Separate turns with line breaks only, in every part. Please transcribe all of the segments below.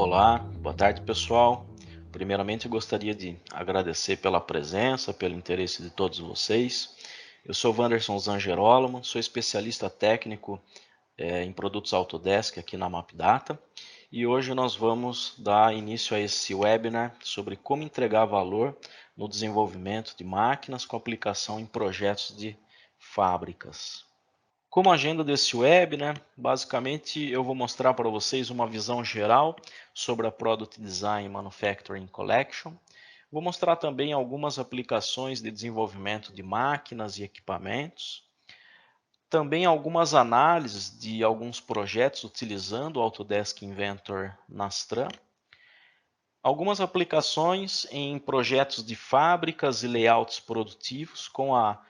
Olá, boa tarde pessoal. Primeiramente eu gostaria de agradecer pela presença, pelo interesse de todos vocês. Eu sou Wanderson Zangerolamo, sou especialista técnico em produtos Autodesk aqui na MapData e hoje nós vamos dar início a esse webinar sobre como entregar valor no desenvolvimento de máquinas com aplicação em projetos de fábricas. Como agenda desse webinar, basicamente eu vou mostrar para vocês uma visão geral sobre a Product Design Manufacturing Collection. Vou mostrar também algumas aplicações de desenvolvimento de máquinas e equipamentos. Também algumas análises de alguns projetos utilizando o Autodesk Inventor Nastran. Algumas aplicações em projetos de fábricas e layouts produtivos com a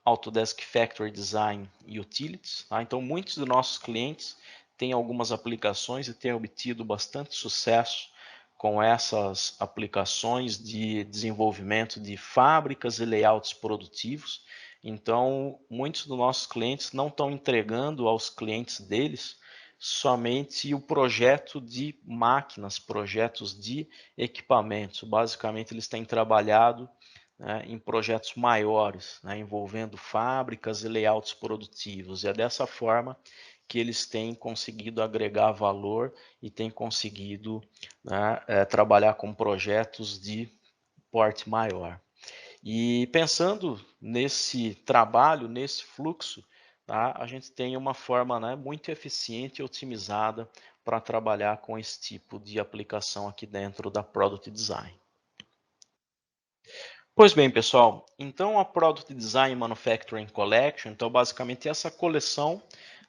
Autodesk Factory Design Utilities. Tá? Então, muitos de nossos clientes têm algumas aplicações e têm obtido bastante sucesso com essas aplicações de desenvolvimento de fábricas e layouts produtivos. Então, muitos dos nossos clientes não estão entregando aos clientes deles somente o projeto de máquinas, projetos de equipamentos. Basicamente, eles têm trabalhado em projetos maiores, envolvendo fábricas e layouts produtivos. E é dessa forma que eles têm conseguido agregar valor e têm conseguido trabalhar com projetos de porte maior. E pensando nesse trabalho, nesse fluxo, tá, a gente tem uma forma muito eficiente e otimizada para trabalhar com esse tipo de aplicação aqui dentro da Product Design. Pois bem, pessoal, então a Product Design Manufacturing Collection, então basicamente essa coleção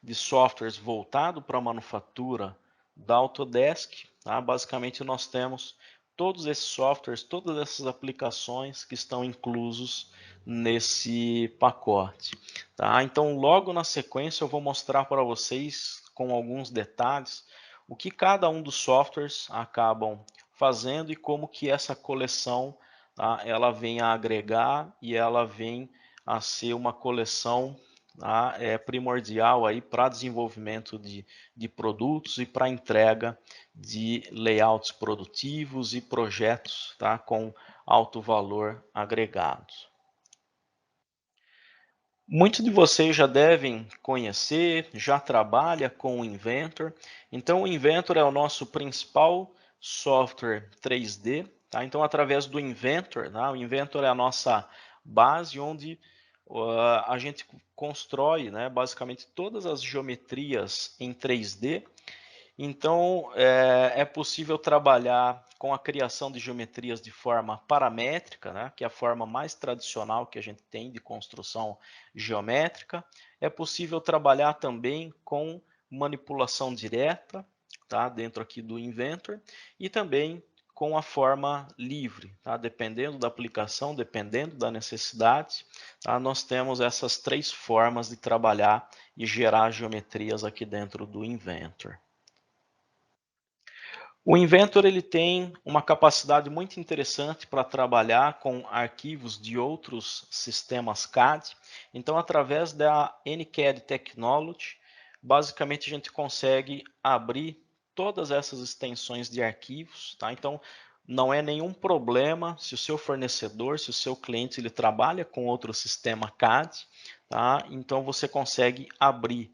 de softwares voltado para a manufatura da Autodesk, tá? Basicamente nós temos todos esses softwares, todas essas aplicações que estão inclusos nesse pacote, tá? Então logo na sequência eu vou mostrar para vocês com alguns detalhes o que cada um dos softwares acabam fazendo e como que essa coleção ela vem a agregar e ela vem a ser uma coleção primordial para desenvolvimento de produtos e para entrega de layouts produtivos e projetos com alto valor agregado. Muitos de vocês já devem conhecer, já trabalha com o Inventor. Então, o Inventor é o nosso principal software 3D. Tá? Então, através do Inventor, o Inventor é a nossa base onde a gente constrói basicamente todas as geometrias em 3D. Então, é possível trabalhar com a criação de geometrias de forma paramétrica, que é a forma mais tradicional que a gente tem de construção geométrica. É possível trabalhar também com manipulação direta, dentro aqui do Inventor, e também com a forma livre, dependendo da aplicação, dependendo da necessidade, nós temos essas três formas de trabalhar e gerar geometrias aqui dentro do Inventor. O Inventor ele tem uma capacidade muito interessante para trabalhar com arquivos de outros sistemas CAD. Então, através da NCAD Technology, basicamente a gente consegue abrir todas essas extensões de arquivos. Então, não é nenhum problema se o seu fornecedor, se o seu cliente ele trabalha com outro sistema CAD. Então, você consegue abrir.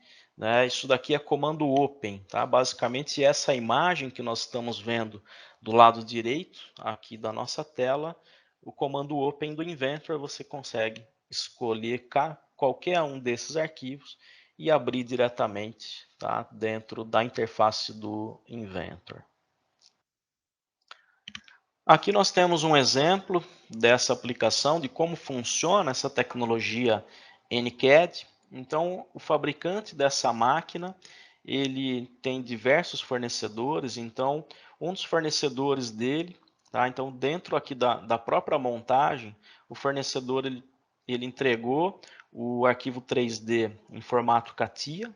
Isso daqui é comando open, basicamente essa imagem que nós estamos vendo do lado direito aqui da nossa tela, o comando open do Inventor, você consegue escolher qualquer um desses arquivos e abrir diretamente dentro da interface do Inventor. Aqui nós temos um exemplo dessa aplicação, de como funciona essa tecnologia NCAD. Então, o fabricante dessa máquina, ele tem diversos fornecedores. Então, um dos fornecedores dele, então dentro aqui da própria montagem, o fornecedor ele entregou o arquivo 3D em formato CATIA.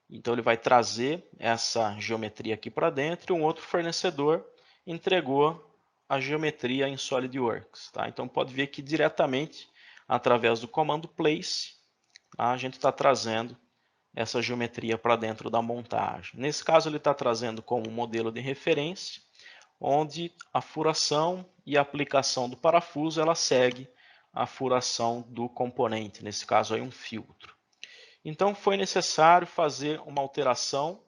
Então, ele vai trazer essa geometria aqui para dentro e um outro fornecedor entregou a geometria em SolidWorks. Então, pode ver que diretamente, através do comando place, a gente está trazendo essa geometria para dentro da montagem. Nesse caso, ele está trazendo como modelo de referência, onde a furação e a aplicação do parafuso ela segue a furação do componente, nesse caso aí um filtro. Então foi necessário fazer uma alteração,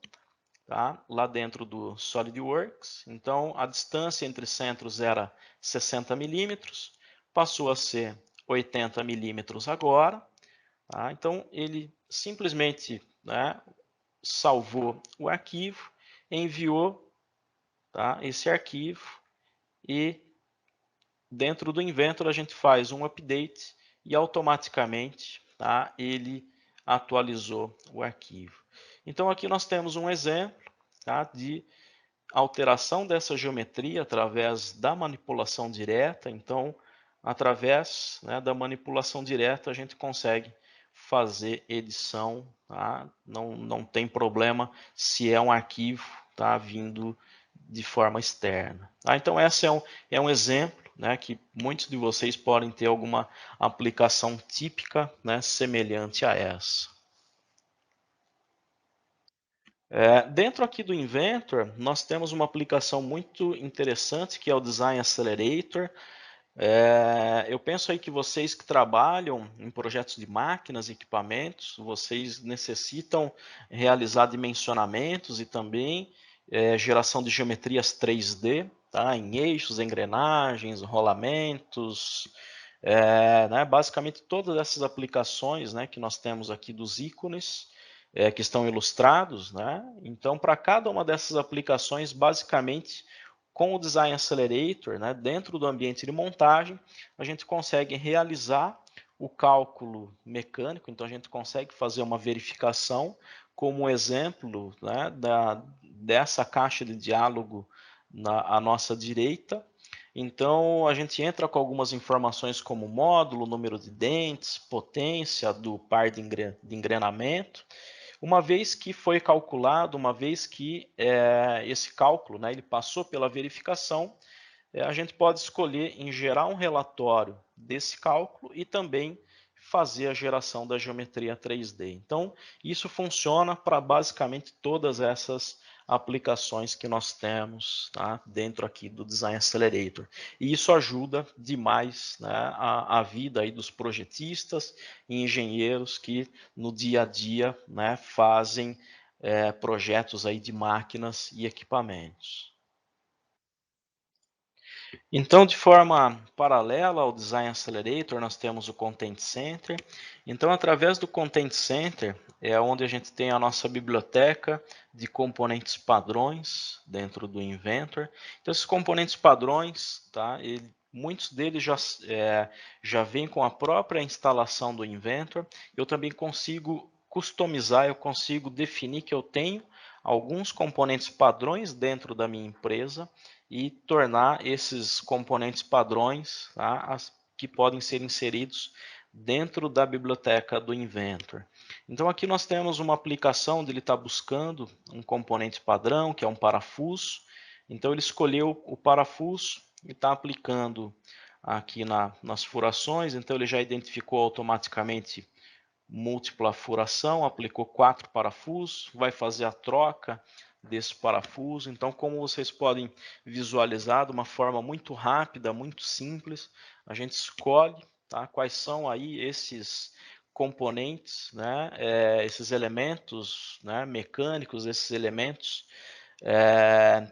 tá, lá dentro do SolidWorks. Então a distância entre centros era 60 milímetros, passou a ser 80 milímetros agora. Tá? Então ele simplesmente, né, salvou o arquivo, enviou, tá, esse arquivo e dentro do Inventor a gente faz um update e automaticamente, tá, ele atualizou o arquivo. Então aqui nós temos um exemplo, tá, de alteração dessa geometria através da manipulação direta. Então, através, né, da manipulação direta, a gente consegue fazer edição. Tá? Não tem problema se é um arquivo, tá, vindo de forma externa. Tá? Então, esse é um exemplo, né, que muitos de vocês podem ter alguma aplicação típica, né, semelhante a essa. Dentro aqui do Inventor, nós temos uma aplicação muito interessante que é o Design Accelerator. Eu penso aí que vocês que trabalham em projetos de máquinas e equipamentos, vocês necessitam realizar dimensionamentos e também geração de geometrias 3D, tá? Em eixos, engrenagens, rolamentos, né? Basicamente todas essas aplicações, né, que nós temos aqui dos ícones, que estão ilustrados, né? Então, para cada uma dessas aplicações, basicamente, com o Design Accelerator, né, dentro do ambiente de montagem, a gente consegue realizar o cálculo mecânico, então a gente consegue fazer uma verificação, como exemplo, né, dessa caixa de diálogo à nossa direita. Então, a gente entra com algumas informações como módulo, número de dentes, potência do par de engrenamento. Uma vez que foi calculado, uma vez que esse cálculo, né, ele passou pela verificação, a gente pode escolher em gerar um relatório desse cálculo e também fazer a geração da geometria 3D. Então, isso funciona para basicamente todas essas aplicações que nós temos, tá, dentro aqui do Design Accelerator. E isso ajuda demais, né, a vida aí dos projetistas e engenheiros que no dia a dia, né, fazem projetos aí de máquinas e equipamentos. Então, de forma paralela ao Design Accelerator, nós temos o Content Center. Então, através do Content Center, é onde a gente tem a nossa biblioteca de componentes padrões dentro do Inventor. Então, esses componentes padrões, tá, muitos deles já vêm com a própria instalação do Inventor. Eu também consigo customizar, eu consigo definir que eu tenho alguns componentes padrões dentro da minha empresa e tornar esses componentes padrões, tá, que podem ser inseridos dentro da biblioteca do Inventor. Então aqui nós temos uma aplicação onde ele está buscando um componente padrão, que é um parafuso. Então ele escolheu o parafuso e está aplicando aqui nas furações. Então ele já identificou automaticamente múltipla furação, aplicou 4 parafusos, vai fazer a troca desse parafuso. Então, como vocês podem visualizar de uma forma muito rápida, muito simples, a gente escolhe, tá, quais são aí esses componentes, né, esses elementos, né, mecânicos, esses elementos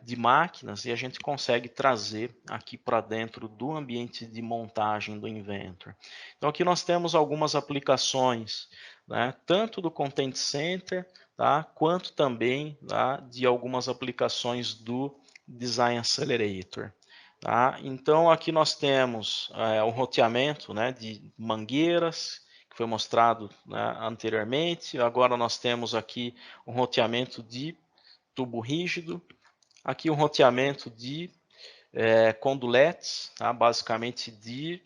de máquinas, e a gente consegue trazer aqui para dentro do ambiente de montagem do Inventor. Então aqui nós temos algumas aplicações, né, tanto do Content Center, tá, quanto também, tá, de algumas aplicações do Design Accelerator. Tá? Então aqui nós temos o roteamento, né, de mangueiras, que foi mostrado, né, anteriormente. Agora nós temos aqui um roteamento de tubo rígido. Aqui um roteamento de conduletes, tá? Basicamente de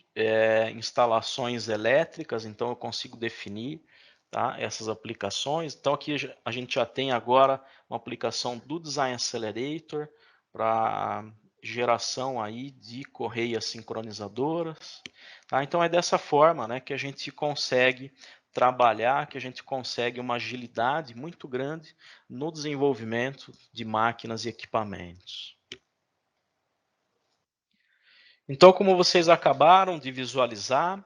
instalações elétricas, então eu consigo definir, tá, essas aplicações. Então aqui a gente já tem agora uma aplicação do Design Accelerator para geração aí de correias sincronizadoras. Tá? Então é dessa forma, né, que a gente consegue trabalhar, que a gente consegue uma agilidade muito grande no desenvolvimento de máquinas e equipamentos. Então, como vocês acabaram de visualizar,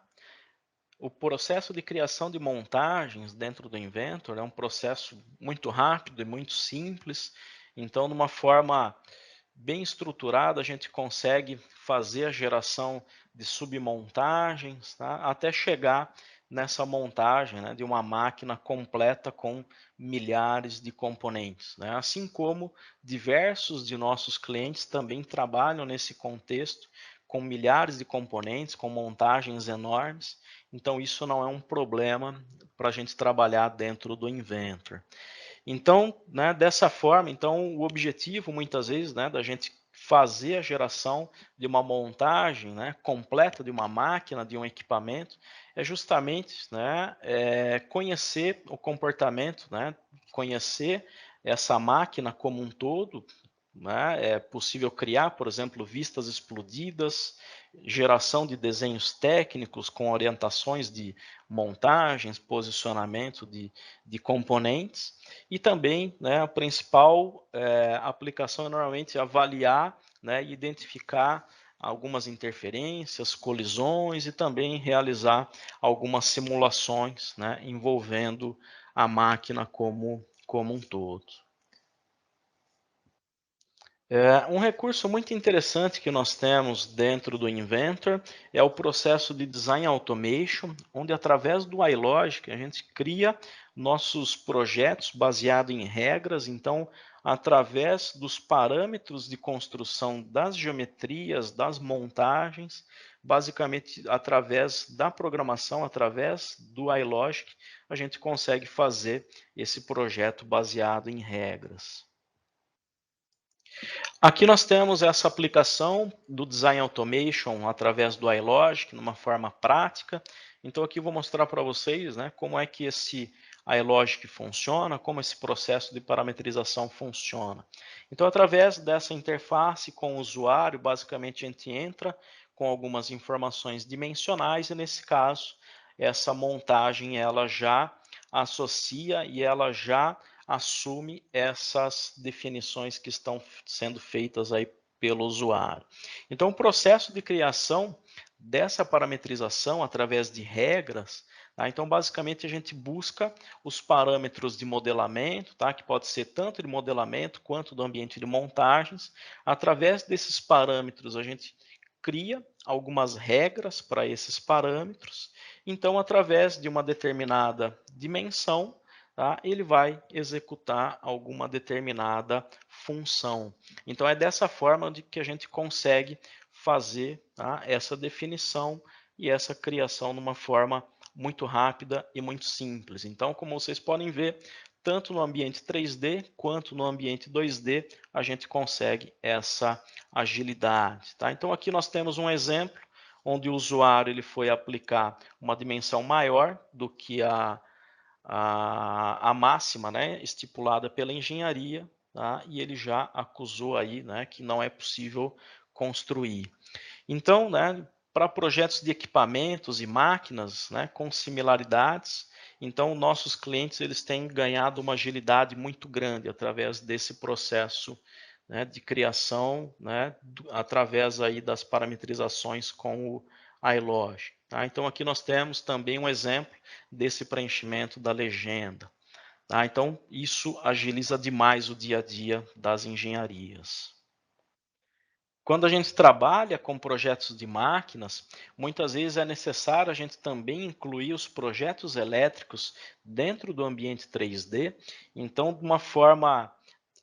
o processo de criação de montagens dentro do Inventor é um processo muito rápido e muito simples. Então, de uma forma bem estruturada, a gente consegue fazer a geração de submontagens, tá? Até chegar nessa montagem, né, de uma máquina completa com milhares de componentes, né? Assim como diversos de nossos clientes também trabalham nesse contexto com milhares de componentes, com montagens enormes. Então, isso não é um problema para a gente trabalhar dentro do Inventor. Então, né, dessa forma, então o objetivo muitas vezes, né, da gente fazer a geração de uma montagem, né, completa de uma máquina, de um equipamento, é justamente, né, conhecer o comportamento, né, conhecer essa máquina como um todo, né, é possível criar, por exemplo, vistas explodidas, geração de desenhos técnicos com orientações de montagens, posicionamento de componentes, e também, né, a principal aplicação é normalmente avaliar, né, e identificar algumas interferências, colisões e também realizar algumas simulações, né, envolvendo a máquina como um todo. Um recurso muito interessante que nós temos dentro do Inventor é o processo de Design Automation, onde através do iLogic a gente cria nossos projetos baseado em regras. Então, através dos parâmetros de construção das geometrias, das montagens, basicamente através da programação, através do iLogic, a gente consegue fazer esse projeto baseado em regras. Aqui nós temos essa aplicação do Design Automation através do iLogic, numa forma prática. Então aqui eu vou mostrar para vocês, né, como é que esse iLogic funciona, como esse processo de parametrização funciona. Então através dessa interface com o usuário, basicamente a gente entra com algumas informações dimensionais e nesse caso essa montagem ela já associa e ela já assume essas definições que estão sendo feitas aí pelo usuário. Então, o processo de criação dessa parametrização através de regras, tá? Então, basicamente, a gente busca os parâmetros de modelamento, tá? Que pode ser tanto de modelamento quanto do ambiente de montagens. Através desses parâmetros, a gente cria algumas regras para esses parâmetros. Então, através de uma determinada dimensão, tá? Ele vai executar alguma determinada função. Então, é dessa forma de que a gente consegue fazer, tá, essa definição e essa criação de uma forma muito rápida e muito simples. Então, como vocês podem ver, tanto no ambiente 3D quanto no ambiente 2D, a gente consegue essa agilidade. Tá? Então, aqui nós temos um exemplo onde o usuário ele foi aplicar uma dimensão maior do que a máxima, né, estipulada pela engenharia, tá? E ele já acusou aí, né, que não é possível construir. Então, né, para projetos de equipamentos e máquinas, né, com similaridades, então nossos clientes eles têm ganhado uma agilidade muito grande através desse processo, né, de criação, né, através aí das parametrizações com o iLogic. Tá? Então aqui nós temos também um exemplo desse preenchimento da legenda. Tá? Então isso agiliza demais o dia a dia das engenharias. Quando a gente trabalha com projetos de máquinas, muitas vezes é necessário a gente também incluir os projetos elétricos dentro do ambiente 3D. Então, de uma forma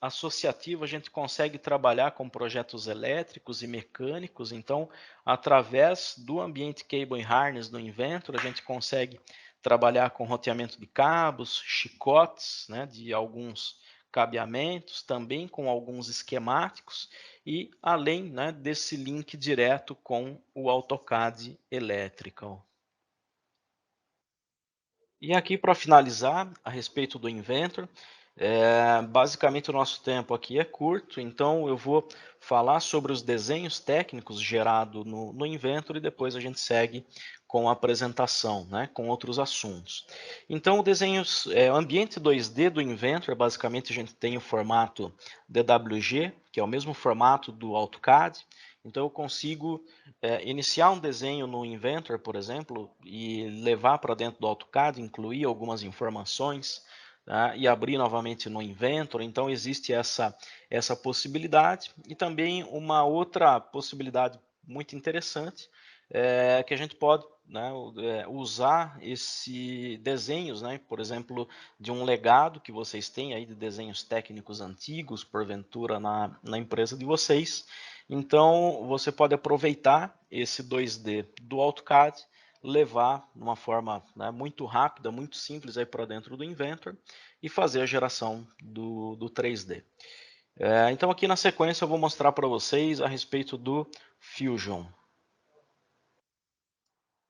associativa, a gente consegue trabalhar com projetos elétricos e mecânicos. Então, através do ambiente Cable and Harness do Inventor, a gente consegue trabalhar com roteamento de cabos, chicotes, né, de alguns cabeamentos, também com alguns esquemáticos e além, né, desse link direto com o AutoCAD Electrical. E aqui para finalizar, a respeito do Inventor, basicamente o nosso tempo aqui é curto, então eu vou falar sobre os desenhos técnicos gerados no Inventor e depois a gente segue com a apresentação, né, com outros assuntos. Então, o desenho, ambiente 2D do Inventor, basicamente a gente tem o formato DWG, que é o mesmo formato do AutoCAD. Então, eu consigo iniciar um desenho no Inventor, por exemplo, e levar para dentro do AutoCAD, incluir algumas informações, tá, e abrir novamente no Inventor. Então, existe essa possibilidade. E também uma outra possibilidade muito interessante que a gente pode, né, usar esse desenhos, né, por exemplo, de um legado que vocês têm aí de desenhos técnicos antigos, porventura na empresa de vocês. Então, você pode aproveitar esse 2D do AutoCAD, levar de uma forma, né, muito rápida, muito simples aí para dentro do Inventor e fazer a geração do 3D. Então, aqui na sequência eu vou mostrar para vocês a respeito do Fusion.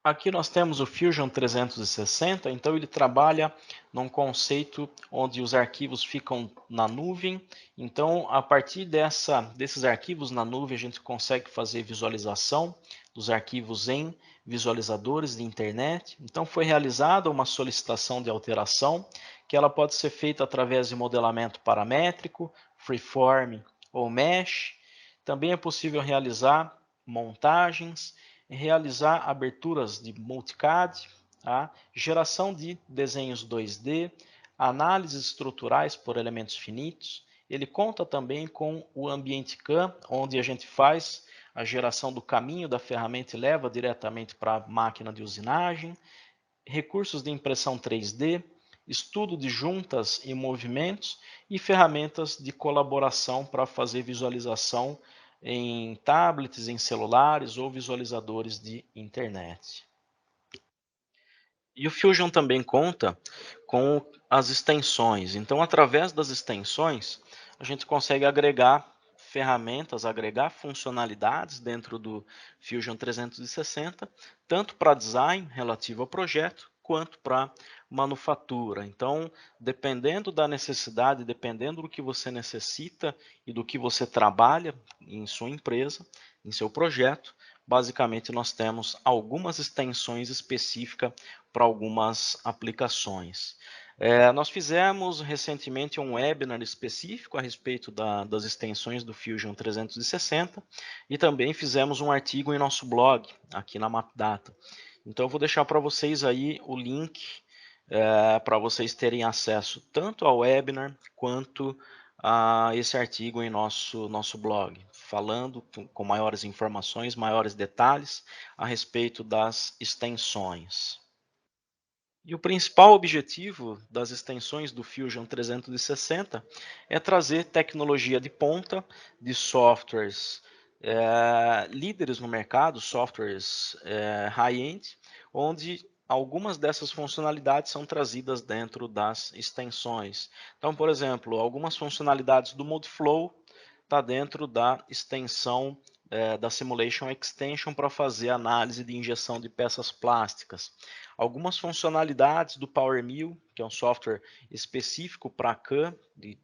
Aqui nós temos o Fusion 360, então ele trabalha num conceito onde os arquivos ficam na nuvem. Então, a partir desses arquivos na nuvem, a gente consegue fazer visualização dos arquivos em visualizadores de internet. Então, foi realizada uma solicitação de alteração, que ela pode ser feita através de modelamento paramétrico, freeform ou mesh. Também é possível realizar montagens, realizar aberturas de multicad, tá? Geração de desenhos 2D, análises estruturais por elementos finitos. Ele conta também com o ambiente CAM, onde a gente faz a geração do caminho da ferramenta e leva diretamente para a máquina de usinagem, recursos de impressão 3D, estudo de juntas e movimentos e ferramentas de colaboração para fazer visualização em tablets, em celulares ou visualizadores de internet. E o Fusion também conta com as extensões. Então, através das extensões, a gente consegue agregar ferramentas, agregar funcionalidades dentro do Fusion 360, tanto para design relativo ao projeto, quanto para manufatura. Então, dependendo da necessidade, dependendo do que você necessita e do que você trabalha em sua empresa, em seu projeto, basicamente nós temos algumas extensões específicas para algumas aplicações. Nós fizemos recentemente um webinar específico a respeito das extensões do Fusion 360 e também fizemos um artigo em nosso blog, aqui na MapData. Então, eu vou deixar para vocês aí o link para vocês terem acesso tanto ao webinar quanto a esse artigo em nosso blog, falando com maiores informações, maiores detalhes a respeito das extensões. E o principal objetivo das extensões do Fusion 360 é trazer tecnologia de ponta de softwares líderes no mercado, softwares high-end, onde algumas dessas funcionalidades são trazidas dentro das extensões. Então, por exemplo, algumas funcionalidades do Modeflow está dentro da extensão da Simulation Extension para fazer análise de injeção de peças plásticas. Algumas funcionalidades do PowerMill, que é um software específico para CAM, de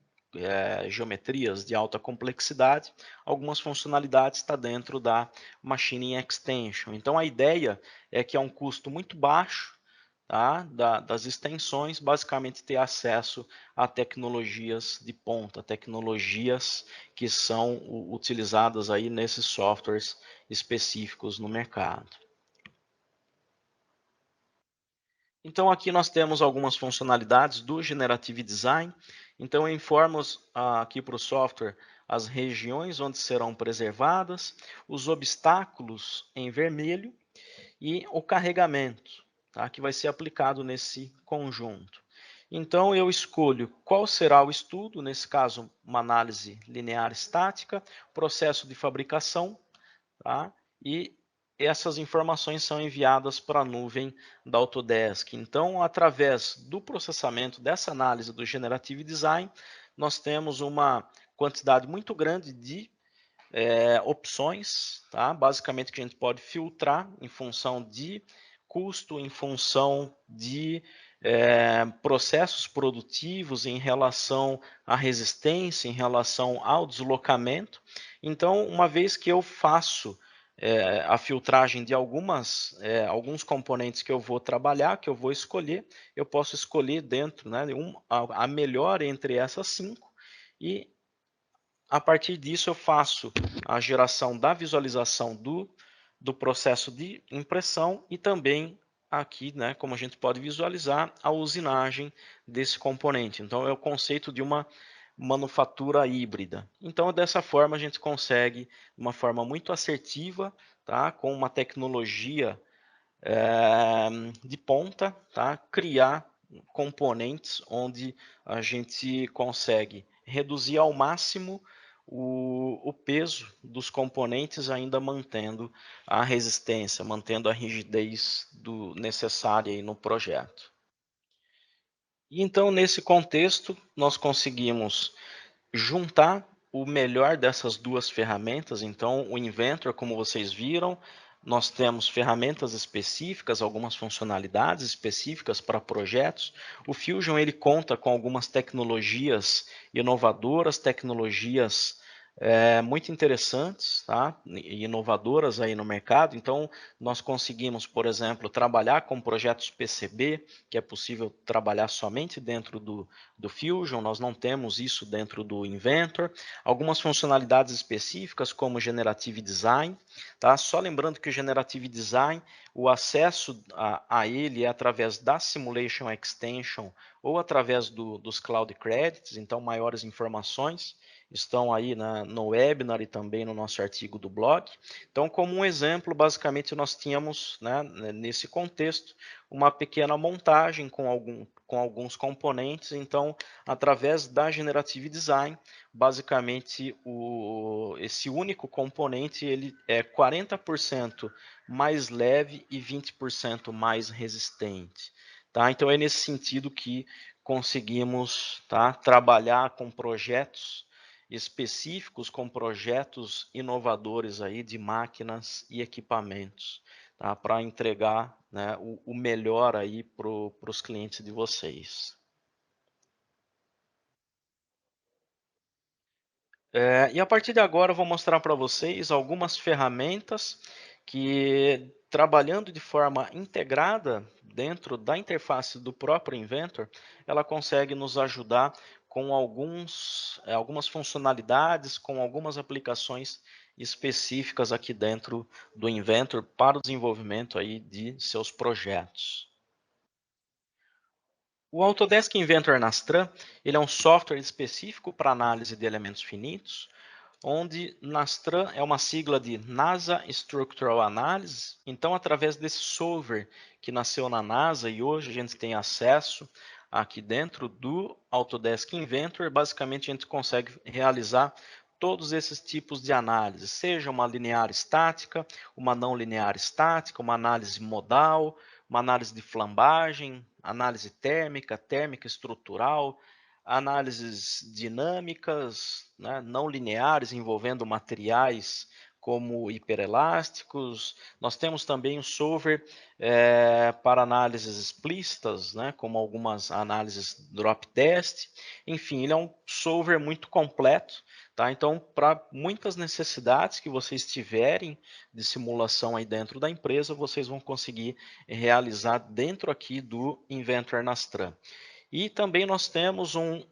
geometrias de alta complexidade, algumas funcionalidades está dentro da Machining Extension. Então, a ideia é que é um custo muito baixo, tá, das extensões, basicamente ter acesso a tecnologias de ponta, tecnologias que são utilizadas aí nesses softwares específicos no mercado. Então, aqui nós temos algumas funcionalidades do Generative Design. Então, eu informo aqui para o software as regiões onde serão preservadas, os obstáculos em vermelho e o carregamento, tá, que vai ser aplicado nesse conjunto. Então, eu escolho qual será o estudo, nesse caso, uma análise linear estática, processo de fabricação, tá? E essas informações são enviadas para a nuvem da Autodesk. Então, através do processamento dessa análise do Generative Design, nós temos uma quantidade muito grande de opções, tá? Basicamente que a gente pode filtrar em função de custo, em função de processos produtivos, em relação à resistência, em relação ao deslocamento. Então, uma vez que eu faço a filtragem de alguns componentes que eu vou trabalhar, que eu vou escolher, eu posso escolher dentro, né, a melhor entre essas 5 e a partir disso eu faço a geração da visualização do processo de impressão e também aqui, né, como a gente pode visualizar, a usinagem desse componente. Então é o conceito de uma manufatura híbrida. Então dessa forma a gente consegue, de uma forma muito assertiva, tá, com uma tecnologia de ponta, tá, criar componentes onde a gente consegue reduzir ao máximo o peso dos componentes, ainda mantendo a resistência, mantendo a rigidez necessária aí no projeto. E então, nesse contexto, nós conseguimos juntar o melhor dessas 2 ferramentas. Então, o Inventor, como vocês viram, nós temos ferramentas específicas, algumas funcionalidades específicas para projetos. O Fusion ele conta com algumas tecnologias inovadoras, tecnologias muito interessantes, tá? E inovadoras aí no mercado. Então, nós conseguimos, por exemplo, trabalhar com projetos PCB, que é possível trabalhar somente dentro do Fusion, nós não temos isso dentro do Inventor. Algumas funcionalidades específicas, como Generative Design, tá? Só lembrando que o Generative Design, o acesso a ele é através da Simulation Extension ou através dos Cloud Credits, então maiores informações estão aí no webinar e também no nosso artigo do blog. Então, como um exemplo, basicamente nós tínhamos, né, nesse contexto, uma pequena montagem com alguns componentes. Então, através da Generative Design, basicamente esse único componente ele é 40% mais leve e 20% mais resistente. Tá? Então, é nesse sentido que conseguimos, tá, trabalhar com projetos específicos, com projetos inovadores aí de máquinas e equipamentos, tá, para entregar, né, o melhor aí para os clientes de vocês. E a partir de agora eu vou mostrar para vocês algumas ferramentas que, trabalhando de forma integrada dentro da interface do próprio Inventor, ela consegue nos ajudar com algumas funcionalidades, com algumas aplicações específicas aqui dentro do Inventor para o desenvolvimento aí de seus projetos. O Autodesk Inventor Nastran, ele é um software específico para análise de elementos finitos, onde Nastran é uma sigla de NASA Structural Analysis. Então, através desse software que nasceu na NASA e hoje a gente tem acesso aqui dentro do Autodesk Inventor, basicamente a gente consegue realizar todos esses tipos de análise, seja uma linear estática, uma não linear estática, uma análise modal, uma análise de flambagem, análise térmica, térmica estrutural, análises dinâmicas, né, não lineares, envolvendo materiais como hiperelásticos. Nós temos também um software para análises explícitas, né, como algumas análises drop test. Enfim, ele é um software muito completo. Tá? Então, para muitas necessidades que vocês tiverem de simulação aí dentro da empresa, vocês vão conseguir realizar dentro aqui do Inventor Nastran. E também nós temos um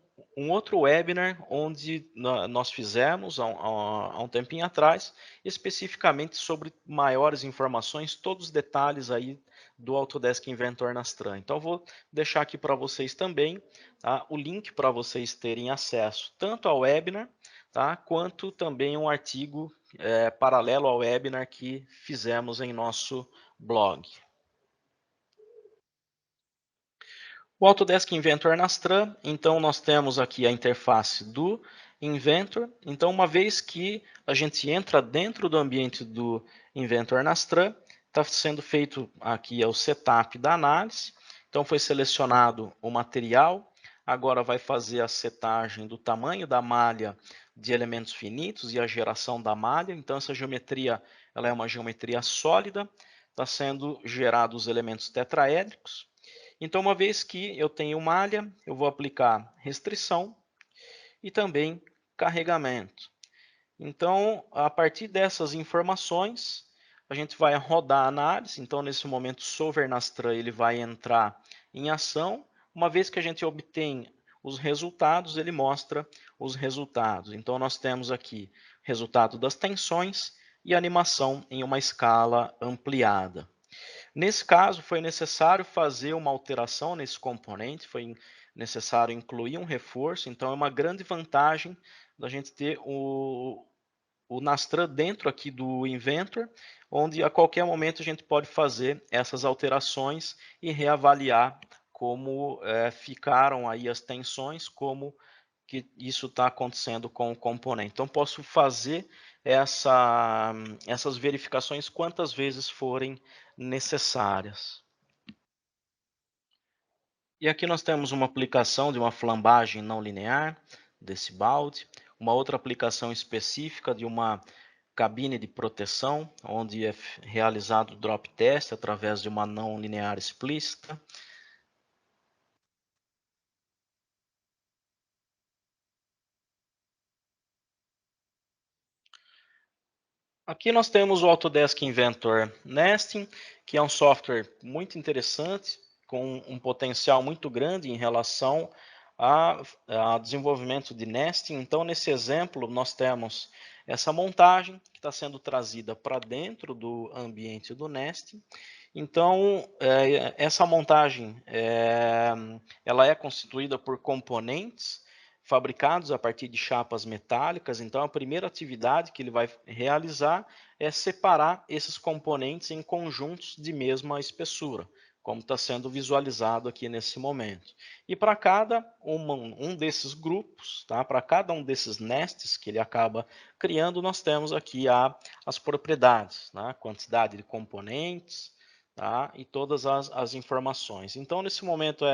outro webinar onde nós fizemos há um tempinho atrás, especificamente sobre maiores informações, todos os detalhes aí do Autodesk Inventor Nastran. Então, vou deixar aqui para vocês também, tá, o link para vocês terem acesso tanto ao webinar, tá, quanto também um artigo paralelo ao webinar que fizemos em nosso blog. O Autodesk Inventor Nastran, então nós temos aqui a interface do Inventor. Então, uma vez que a gente entra dentro do ambiente do Inventor Nastran, está sendo feito aqui o setup da análise. Então, foi selecionado o material, agora vai fazer a setagem do tamanho da malha de elementos finitos e a geração da malha. Então, essa geometria ela é uma geometria sólida, está sendo gerados os elementos tetraédricos. Então, uma vez que eu tenho malha, eu vou aplicar restrição e também carregamento. Então, a partir dessas informações, a gente vai rodar a análise, então nesse momento o solver Nastran ele vai entrar em ação. Uma vez que a gente obtém os resultados, ele mostra os resultados. Então nós temos aqui resultado das tensões e animação em uma escala ampliada. Nesse caso, foi necessário fazer uma alteração nesse componente, foi necessário incluir um reforço, então é uma grande vantagem da gente ter o Nastran dentro aqui do Inventor, onde a qualquer momento a gente pode fazer essas alterações e reavaliar como ficaram aí as tensões, como que isso está acontecendo com o componente. Então, posso fazer essas verificações quantas vezes forem necessárias. E aqui nós temos uma aplicação de uma flambagem não linear desse balde, uma outra aplicação específica de uma cabine de proteção, onde é realizado o drop test através de uma não linear explícita. Aqui nós temos o Autodesk Inventor Nesting, que é um software muito interessante, com um potencial muito grande em relação a desenvolvimento de nesting. Então, nesse exemplo, nós temos essa montagem que está sendo trazida para dentro do ambiente do nesting. Então, essa montagem ela é constituída por componentes fabricados a partir de chapas metálicas. Então, a primeira atividade que ele vai realizar é separar esses componentes em conjuntos de mesma espessura, como está sendo visualizado aqui nesse momento. E para cada um desses grupos, tá? Para cada um desses nestes que ele acaba criando, nós temos aqui as propriedades, né? Quantidade de componentes, tá? E todas as informações. Então, nesse momento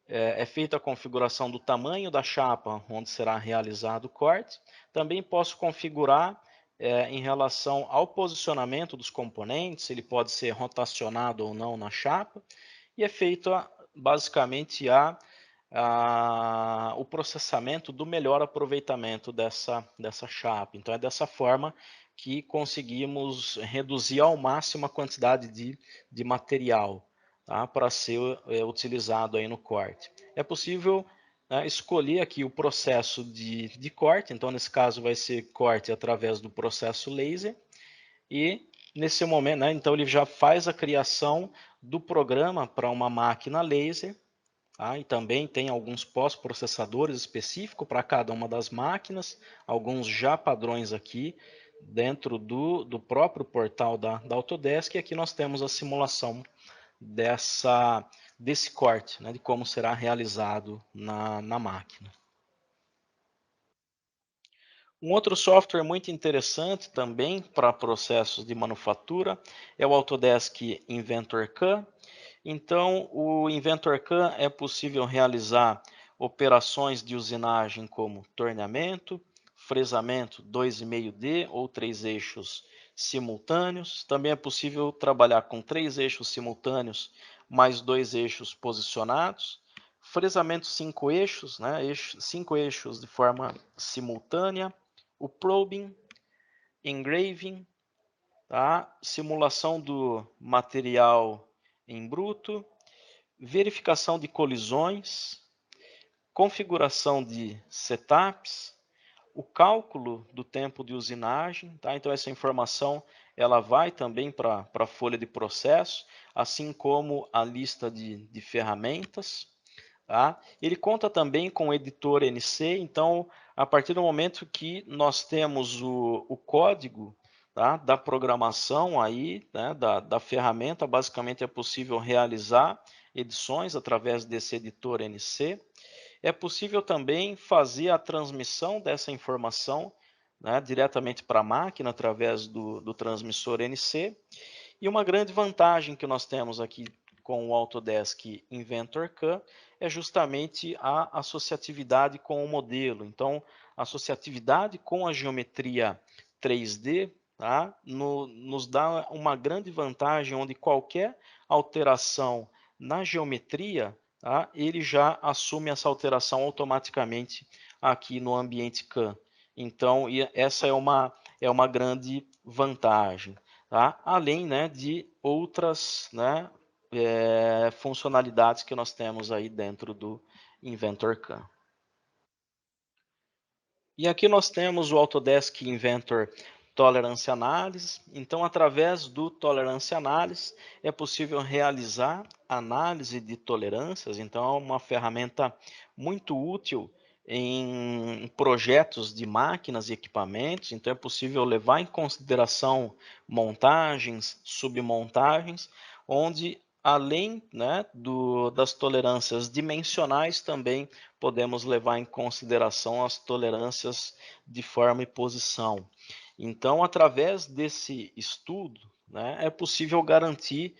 é feita a configuração do tamanho da chapa onde será realizado o corte. Também posso configurar em relação ao posicionamento dos componentes, ele pode ser rotacionado ou não na chapa, e é feito basicamente o processamento do melhor aproveitamento dessa chapa. Então é dessa forma que conseguimos reduzir ao máximo a quantidade de material, tá, para ser utilizado aí no corte. É possível, né, escolher aqui o processo de corte, então nesse caso vai ser corte através do processo laser, e nesse momento, né, então ele já faz a criação do programa para uma máquina laser, tá, e também tem alguns pós-processadores específicos para cada uma das máquinas, alguns já padrões aqui dentro do próprio portal da Autodesk, e aqui nós temos a simulação desse corte, né, de como será realizado na máquina. Um outro software muito interessante também para processos de manufatura é o Autodesk Inventor CAM. Então, o Inventor CAM é possível realizar operações de usinagem como torneamento, fresamento 2,5D ou 3 eixos simultâneos. Também é possível trabalhar com 3 eixos simultâneos mais 2 eixos posicionados. Fresamento 5 eixos, né? 5 eixos de forma simultânea. O probing, engraving, tá? Simulação do material em bruto, verificação de colisões, configuração de setups, o cálculo do tempo de usinagem, tá? Então essa informação ela vai também para a folha de processo, assim como a lista de ferramentas. Tá? Ele conta também com o editor NC, então a partir do momento que nós temos o código, tá, da programação aí, né, da ferramenta, basicamente é possível realizar edições através desse editor NC. É possível também fazer a transmissão dessa informação, né, diretamente para a máquina através do transmissor NC. E uma grande vantagem que nós temos aqui com o Autodesk Inventor CAM é justamente a associatividade com o modelo. Então, a associatividade com a geometria 3D, tá, nos dá uma grande vantagem onde qualquer alteração na geometria, tá, ele já assume essa alteração automaticamente aqui no ambiente CAM. Então, essa é uma grande vantagem. tá? Além, né, de outras, né, funcionalidades que nós temos aí dentro do Inventor Can. E aqui nós temos o Autodesk Inventor Tolerance Analysis. Então, através do Tolerance Analysis, é possível realizar análise de tolerâncias. Então, é uma ferramenta muito útil em projetos de máquinas e equipamentos. Então, é possível levar em consideração montagens, submontagens, onde além, né, das tolerâncias dimensionais, também podemos levar em consideração as tolerâncias de forma e posição. Então, através desse estudo, né, é possível garantir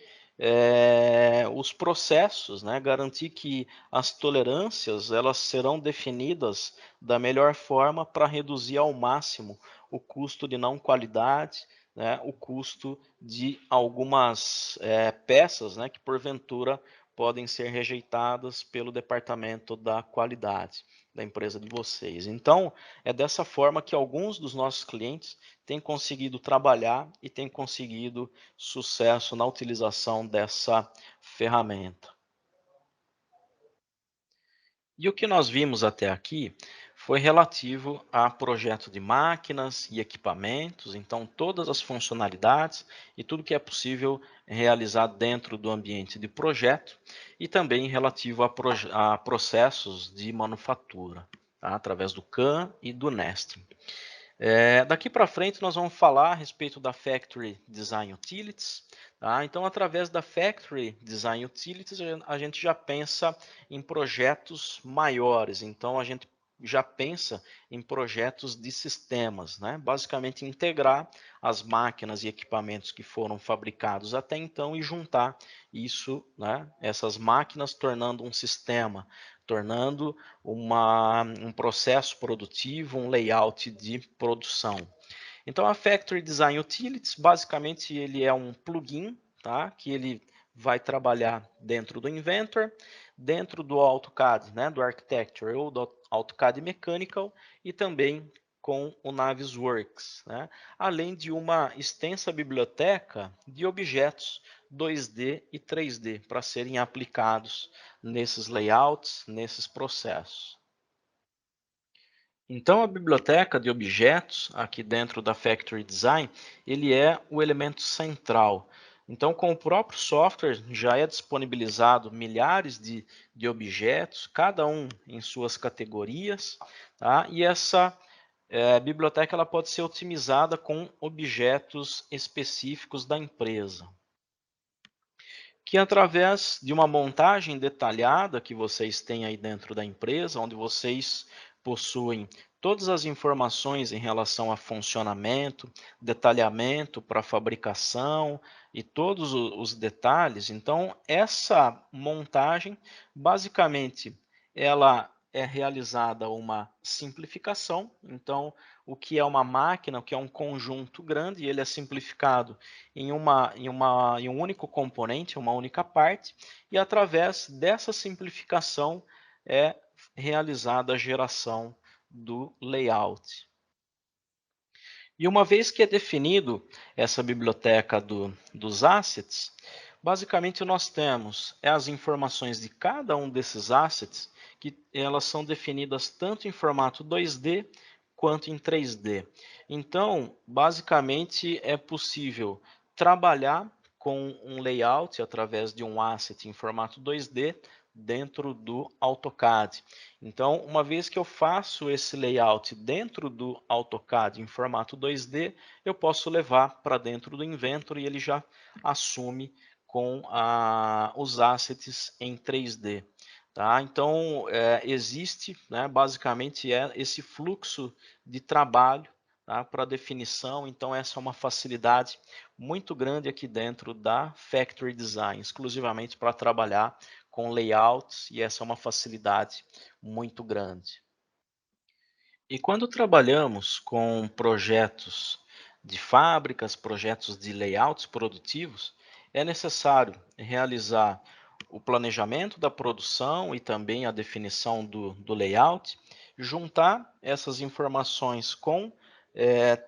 os processos, né, garantir que as tolerâncias elas serão definidas da melhor forma para reduzir ao máximo o custo de não qualidade, né, o custo de algumas peças, né, que porventura podem ser rejeitadas pelo departamento da qualidade da empresa de vocês. Então, é dessa forma que alguns dos nossos clientes têm conseguido trabalhar e têm conseguido sucesso na utilização dessa ferramenta. E o que nós vimos até aqui foi relativo a projeto de máquinas e equipamentos, então todas as funcionalidades e tudo que é possível realizar dentro do ambiente de projeto e também relativo a processos de manufatura, tá? Através do CAM e do Nesting. Daqui para frente nós vamos falar a respeito da Factory Design Utilities, tá? Então, através da Factory Design Utilities, a gente já pensa em projetos maiores. Então, a gente já pensa em projetos de sistemas, né? Basicamente, integrar as máquinas e equipamentos que foram fabricados até então e juntar isso, né? Essas máquinas tornando um sistema, tornando um processo produtivo, um layout de produção. Então, a Factory Design Utilities, basicamente, ele é um plugin, tá? Que ele vai trabalhar dentro do Inventor, dentro do AutoCAD, né? Do Architecture ou do AutoCAD Mechanical e também com o Navisworks, né? Além de uma extensa biblioteca de objetos 2D e 3D para serem aplicados nesses layouts, nesses processos. Então, a biblioteca de objetos, aqui dentro da Factory Design, ele é o elemento central. Então, com o próprio software, já é disponibilizado milhares de objetos, cada um em suas categorias, tá? E essa biblioteca ela pode ser otimizada com objetos específicos da empresa, que através de uma montagem detalhada que vocês têm aí dentro da empresa, onde vocês possuem todas as informações em relação a funcionamento, detalhamento para fabricação e todos os detalhes. Então, essa montagem, basicamente, ela é realizada uma simplificação. Então, o que é uma máquina, o que é um conjunto grande, ele é simplificado em um único componente, uma única parte, e através dessa simplificação é realizada a geração do layout. E uma vez que é definido essa biblioteca dos assets, basicamente nós temos as informações de cada um desses assets, que elas são definidas tanto em formato 2D quanto em 3D. Então, basicamente é possível trabalhar com um layout através de um asset em formato 2D dentro do AutoCAD. Então, uma vez que eu faço esse layout dentro do AutoCAD em formato 2D, eu posso levar para dentro do Inventor e ele já assume com os assets em 3D. Tá? Então, existe, né, basicamente, esse fluxo de trabalho, tá, para definição. Então, essa é uma facilidade muito grande aqui dentro da Factory Design, exclusivamente para trabalhar com layouts, e essa é uma facilidade muito grande. E quando trabalhamos com projetos de fábricas, projetos de layouts produtivos, é necessário realizar o planejamento da produção e também a definição do layout, juntar essas informações com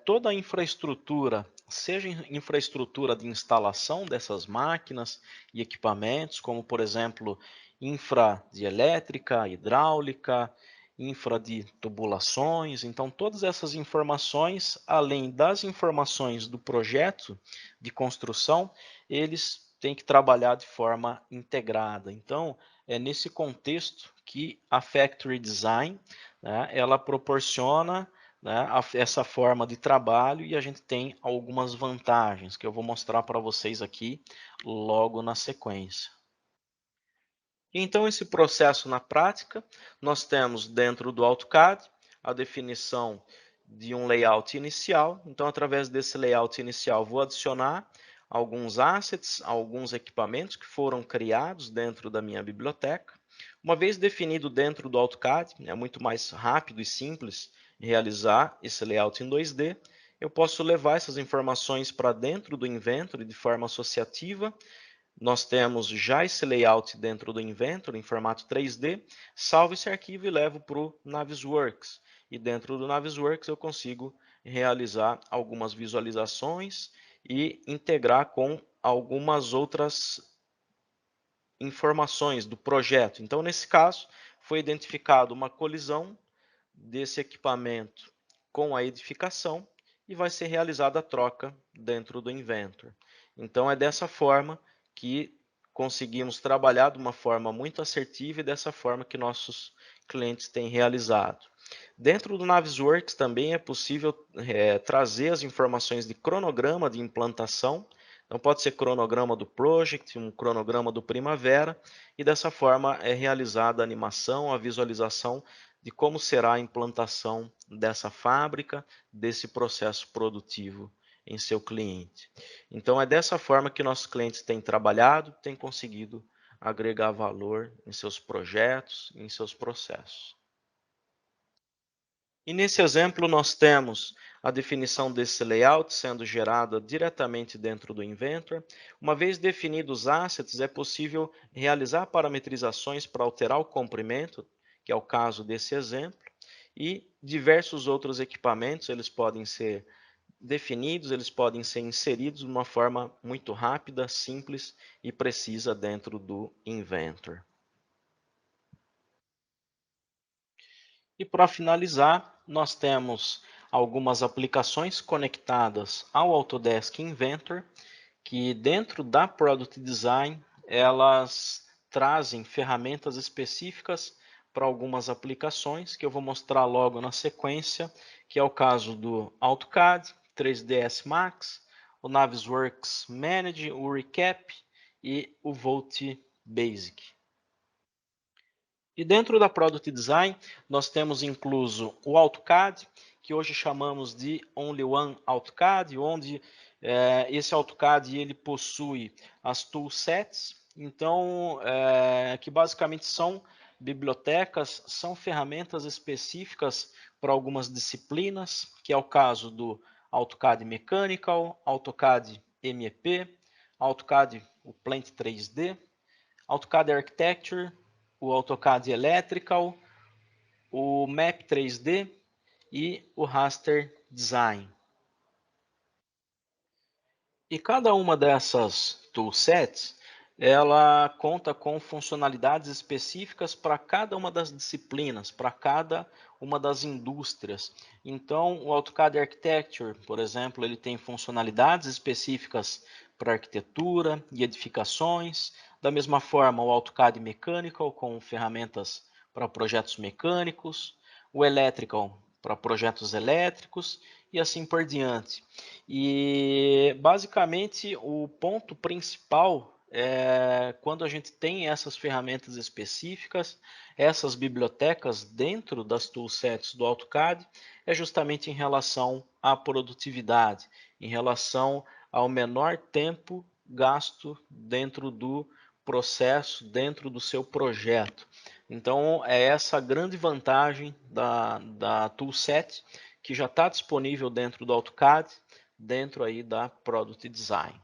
toda a infraestrutura seja infraestrutura de instalação dessas máquinas e equipamentos, como por exemplo, infra de elétrica, hidráulica, infra de tubulações. Então, todas essas informações, além das informações do projeto de construção, eles têm que trabalhar de forma integrada. Então, é nesse contexto que a Factory Design, né, ela proporciona, né, essa forma de trabalho, e a gente tem algumas vantagens que eu vou mostrar para vocês aqui logo na sequência. Então, esse processo na prática, nós temos dentro do AutoCAD a definição de um layout inicial. Então, através desse layout inicial, vou adicionar alguns assets, alguns equipamentos que foram criados dentro da minha biblioteca. Uma vez definido dentro do AutoCAD, é muito mais rápido e simples realizar esse layout em 2D. Eu posso levar essas informações para dentro do Inventory de forma associativa. Nós temos já esse layout dentro do Inventor em formato 3D, salvo esse arquivo e levo para o Navisworks. E dentro do Navisworks eu consigo realizar algumas visualizações e integrar com algumas outras informações do projeto. Então, nesse caso, foi identificado uma colisão desse equipamento com a edificação e vai ser realizada a troca dentro do Inventor. Então, é dessa forma que conseguimos trabalhar de uma forma muito assertiva e dessa forma que nossos clientes têm realizado. Dentro do Navisworks também é possível trazer as informações de cronograma de implantação. Então, pode ser cronograma do Project, um cronograma do Primavera, e dessa forma é realizada a animação, a visualização de como será a implantação dessa fábrica, desse processo produtivo em seu cliente. Então, é dessa forma que nossos clientes têm trabalhado, têm conseguido agregar valor em seus projetos, em seus processos. E nesse exemplo, nós temos a definição desse layout sendo gerada diretamente dentro do Inventor. Uma vez definidos os assets, é possível realizar parametrizações para alterar o comprimento, que é o caso desse exemplo, e diversos outros equipamentos, eles podem ser definidos, eles podem ser inseridos de uma forma muito rápida, simples e precisa dentro do Inventor. E para finalizar, nós temos algumas aplicações conectadas ao Autodesk Inventor, que dentro da Product Design, elas trazem ferramentas específicas para algumas aplicações, que eu vou mostrar logo na sequência, que é o caso do AutoCAD, 3ds Max, o Navisworks Manage, o Recap e o Volt Basic. E dentro da Product Design, nós temos incluso o AutoCAD, que hoje chamamos de Only One AutoCAD, onde esse AutoCAD ele possui as toolsets, então, que basicamente são bibliotecas, são ferramentas específicas para algumas disciplinas, que é o caso do AutoCAD Mechanical, AutoCAD MEP, AutoCAD o Plant 3D, AutoCAD Architecture, o AutoCAD Electrical, o Map 3D e o Raster Design. E cada uma dessas toolsets, ela conta com funcionalidades específicas para cada uma das disciplinas, para cada uma das indústrias. Então, o AutoCAD Architecture, por exemplo, ele tem funcionalidades específicas para arquitetura e edificações. Da mesma forma, o AutoCAD Mechanical, com ferramentas para projetos mecânicos, o Electrical para projetos elétricos e assim por diante. E basicamente o ponto principal é quando a gente tem essas ferramentas específicas, essas bibliotecas dentro das toolsets do AutoCAD, é justamente em relação à produtividade, em relação ao menor tempo gasto dentro do processo, dentro do seu projeto. Então, é essa a grande vantagem da toolset, que já está disponível dentro do AutoCAD, dentro aí da Product Design.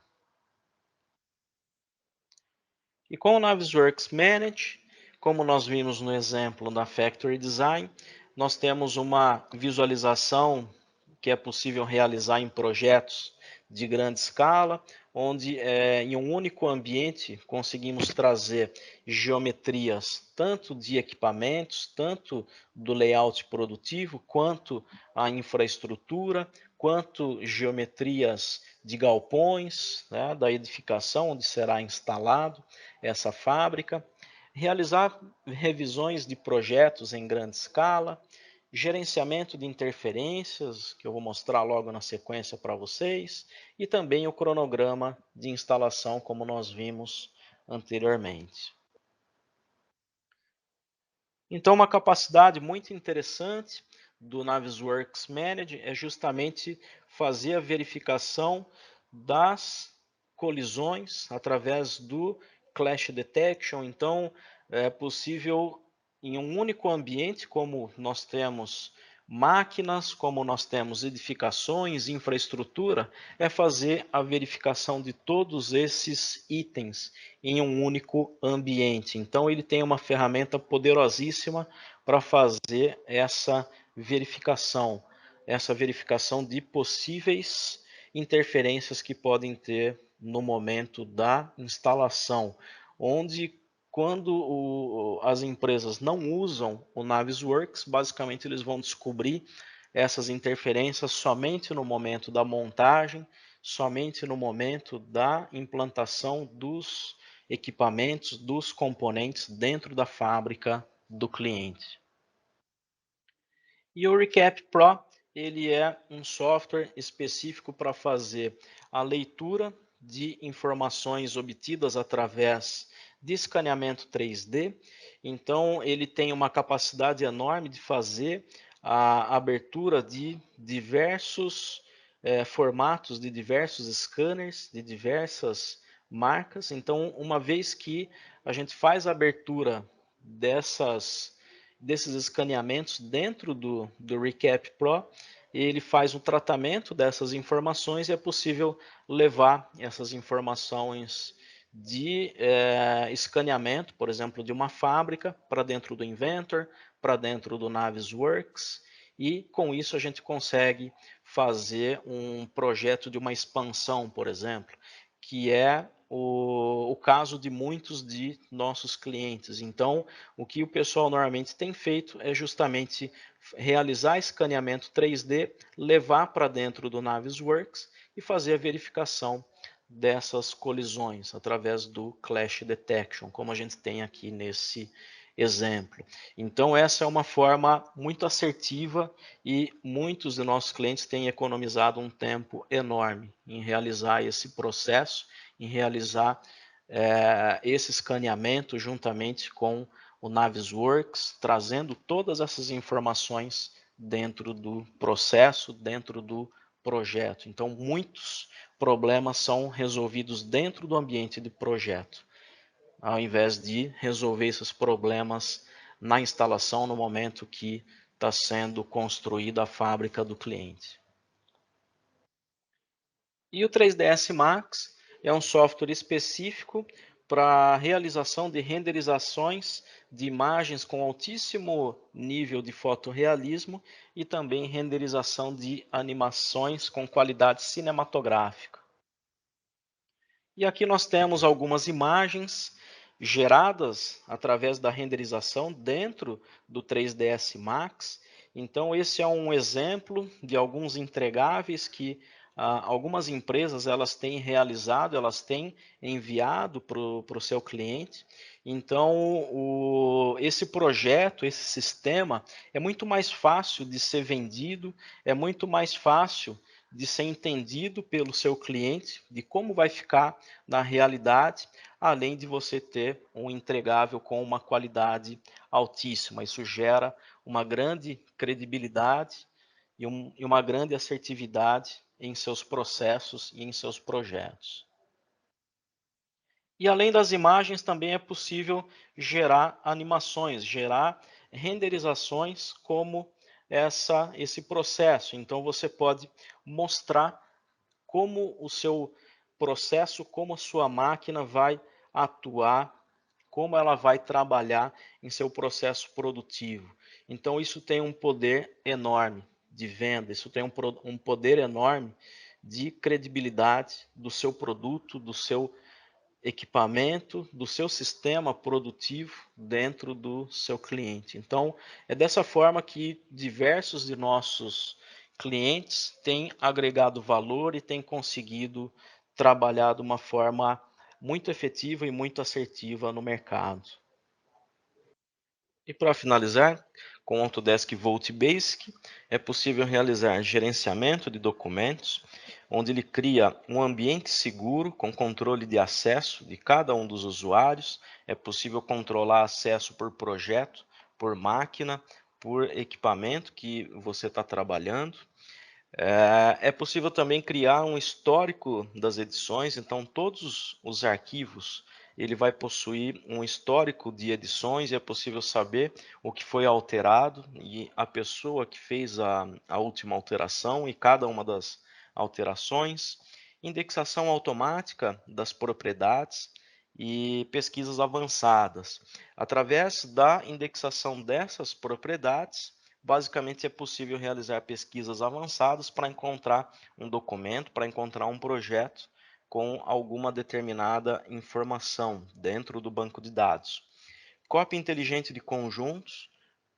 E com o Navisworks Manage, como nós vimos no exemplo da Factory Design, nós temos uma visualização que é possível realizar em projetos de grande escala, onde em um único ambiente conseguimos trazer geometrias tanto de equipamentos, tanto do layout produtivo, quanto a infraestrutura, quanto geometrias de galpões, né, da edificação onde será instalado essa fábrica, realizar revisões de projetos em grande escala, gerenciamento de interferências, que eu vou mostrar logo na sequência para vocês, e também o cronograma de instalação, como nós vimos anteriormente. Então, uma capacidade muito interessante do Navisworks Manage é justamente fazer a verificação das colisões através do Clash Detection. Então, é possível em um único ambiente, como nós temos máquinas, como nós temos edificações, infraestrutura, é fazer a verificação de todos esses itens em um único ambiente. Então, ele tem uma ferramenta poderosíssima para fazer essa verificação de possíveis interferências que podem ter no momento da instalação, onde quando as empresas não usam o Navisworks, basicamente eles vão descobrir essas interferências somente no momento da montagem, somente no momento da implantação dos equipamentos, dos componentes dentro da fábrica do cliente. E o Recap Pro, ele é um software específico para fazer a leitura de informações obtidas através de escaneamento 3D. Então, ele tem uma capacidade enorme de fazer a abertura de diversos formatos, de diversos scanners, de diversas marcas. Então, uma vez que a gente faz a abertura desses escaneamentos dentro do Recap Pro, ele faz um tratamento dessas informações e é possível levar essas informações de escaneamento, por exemplo, de uma fábrica para dentro do Inventor, para dentro do Navisworks, e com isso a gente consegue fazer um projeto de uma expansão, por exemplo, que é o caso de muitos de nossos clientes. Então, o que o pessoal normalmente tem feito é justamente realizar escaneamento 3D, levar para dentro do Navisworks e fazer a verificação dessas colisões através do Clash Detection, como a gente tem aqui nesse exemplo. Então, essa é uma forma muito assertiva e muitos de nossos clientes têm economizado um tempo enorme em realizar esse processo, em realizar esse escaneamento juntamente com o Navisworks, trazendo todas essas informações dentro do processo, dentro do projeto. Então, muitos problemas são resolvidos dentro do ambiente de projeto, ao invés de resolver esses problemas na instalação no momento que está sendo construída a fábrica do cliente. E o 3ds Max é um software específico para a realização de renderizações de imagens com altíssimo nível de fotorrealismo e também renderização de animações com qualidade cinematográfica. E aqui nós temos algumas imagens geradas através da renderização dentro do 3ds Max. Então, esse é um exemplo de alguns entregáveis que algumas empresas elas têm realizado, elas têm enviado para o seu cliente. Então, esse projeto, esse sistema é muito mais fácil de ser vendido, é muito mais fácil de ser entendido pelo seu cliente, de como vai ficar na realidade, além de você ter um entregável com uma qualidade altíssima. Isso gera uma grande credibilidade e uma grande assertividade em seus processos e em seus projetos. E além das imagens, também é possível gerar animações, gerar renderizações como esse processo. Então, você pode mostrar como o seu processo, como a sua máquina vai atuar, como ela vai trabalhar em seu processo produtivo. Então, isso tem um poder enorme de venda, isso tem um poder enorme de credibilidade do seu produto, do seu equipamento, do seu sistema produtivo dentro do seu cliente. Então, é dessa forma que diversos de nossos clientes têm agregado valor e têm conseguido trabalhar de uma forma muito efetiva e muito assertiva no mercado. E para finalizar, com o Autodesk Vault Basic, é possível realizar gerenciamento de documentos, onde ele cria um ambiente seguro com controle de acesso de cada um dos usuários. É possível controlar acesso por projeto, por máquina, por equipamento que você está trabalhando. É possível também criar um histórico das edições, então todos os arquivos ele vai possuir um histórico de edições e é possível saber o que foi alterado e a pessoa que fez a última alteração e cada uma das alterações, indexação automática das propriedades e pesquisas avançadas. Através da indexação dessas propriedades, basicamente é possível realizar pesquisas avançadas para encontrar um documento, para encontrar um projeto com alguma determinada informação dentro do banco de dados. Cópia inteligente de conjuntos.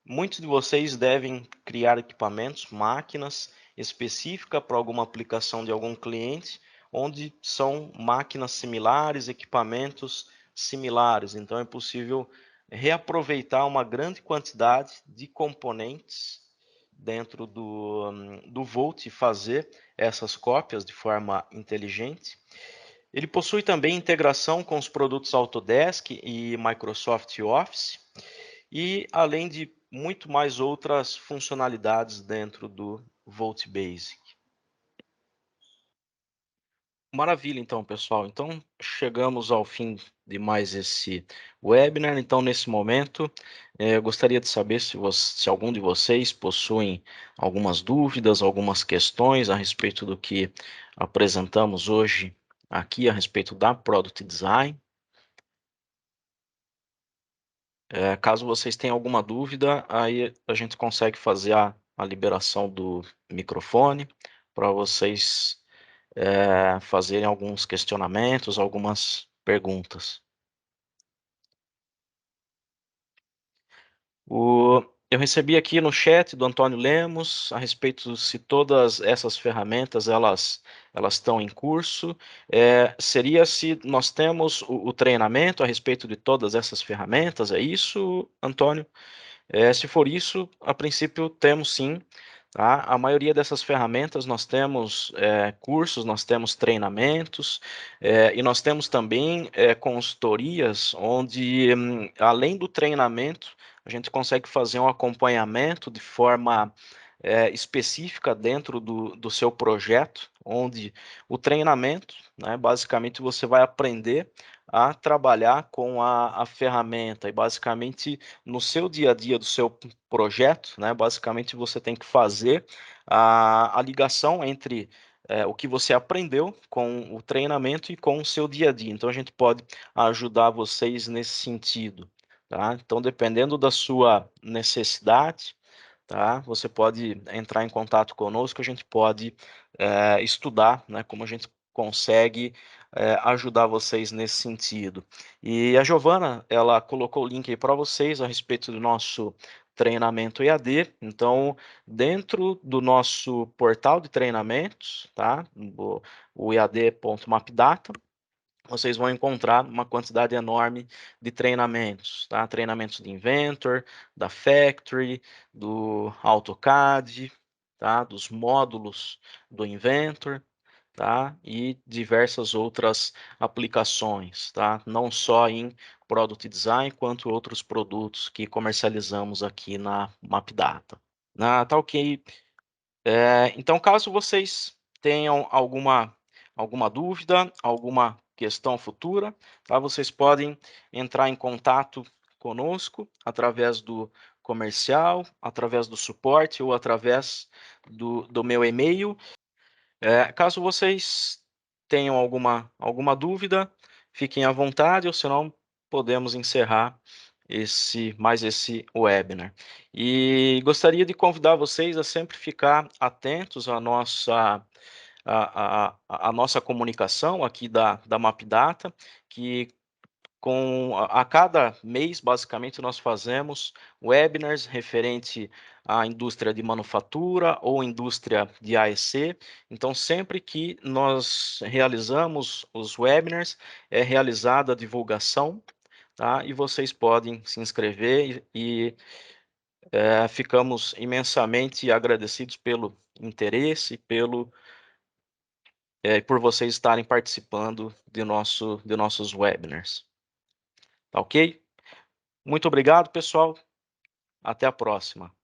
Muitos de vocês devem criar equipamentos, máquinas específicas para alguma aplicação de algum cliente, onde são máquinas similares, equipamentos similares. Então é possível reaproveitar uma grande quantidade de componentes dentro do Volt e fazer essas cópias de forma inteligente. Ele possui também integração com os produtos Autodesk e Microsoft Office e além de muito mais outras funcionalidades dentro do Volt Basic. Maravilha, então, pessoal. Então, chegamos ao fim de mais esse webinar. Então, nesse momento, eu gostaria de saber se algum de vocês possuem algumas dúvidas, algumas questões a respeito do que apresentamos hoje aqui a respeito da Product Design. Caso vocês tenham alguma dúvida, aí a gente consegue fazer a liberação do microfone para vocês fazerem alguns questionamentos, algumas perguntas. Eu recebi aqui no chat do Antônio Lemos a respeito se todas essas ferramentas elas estão em curso. Seria se nós temos o treinamento a respeito de todas essas ferramentas, é isso, Antônio? Se for isso, a princípio temos sim, tá? A maioria dessas ferramentas nós temos cursos, nós temos treinamentos e nós temos também consultorias onde, além do treinamento, a gente consegue fazer um acompanhamento de forma específica dentro do seu projeto, onde o treinamento, né, basicamente você vai aprender a trabalhar com a ferramenta e basicamente no seu dia a dia do seu projeto, né, basicamente você tem que fazer a ligação entre o que você aprendeu com o treinamento e com o seu dia a dia. Então a gente pode ajudar vocês nesse sentido, tá? Então dependendo da sua necessidade, tá? Você pode entrar em contato conosco, a gente pode estudar, né, como a gente consegue ajudar vocês nesse sentido. E a Giovana, ela colocou o link aí para vocês a respeito do nosso treinamento EAD. Então, dentro do nosso portal de treinamentos, tá? O ead.mapdata, vocês vão encontrar uma quantidade enorme de treinamentos, tá? Treinamentos de Inventor, da Factory, do AutoCAD, tá? Dos módulos do Inventor, tá? E diversas outras aplicações, tá? Não só em Product Design, quanto outros produtos que comercializamos aqui na MapData. Tá ok. Então, caso vocês tenham alguma dúvida, alguma questão futura, tá? Vocês podem entrar em contato conosco através do comercial, através do suporte ou através do meu e-mail. Caso vocês tenham alguma dúvida, fiquem à vontade, ou senão podemos encerrar esse webinar. E gostaria de convidar vocês a sempre ficar atentos a nossa comunicação aqui da MapData, que a cada mês, basicamente, nós fazemos webinars referente à indústria de manufatura ou indústria de AEC. Então, sempre que nós realizamos os webinars, é realizada a divulgação, tá? E vocês podem se inscrever e ficamos imensamente agradecidos pelo interesse, por vocês estarem participando de nossos webinars. Tá ok? Muito obrigado, pessoal. Até a próxima.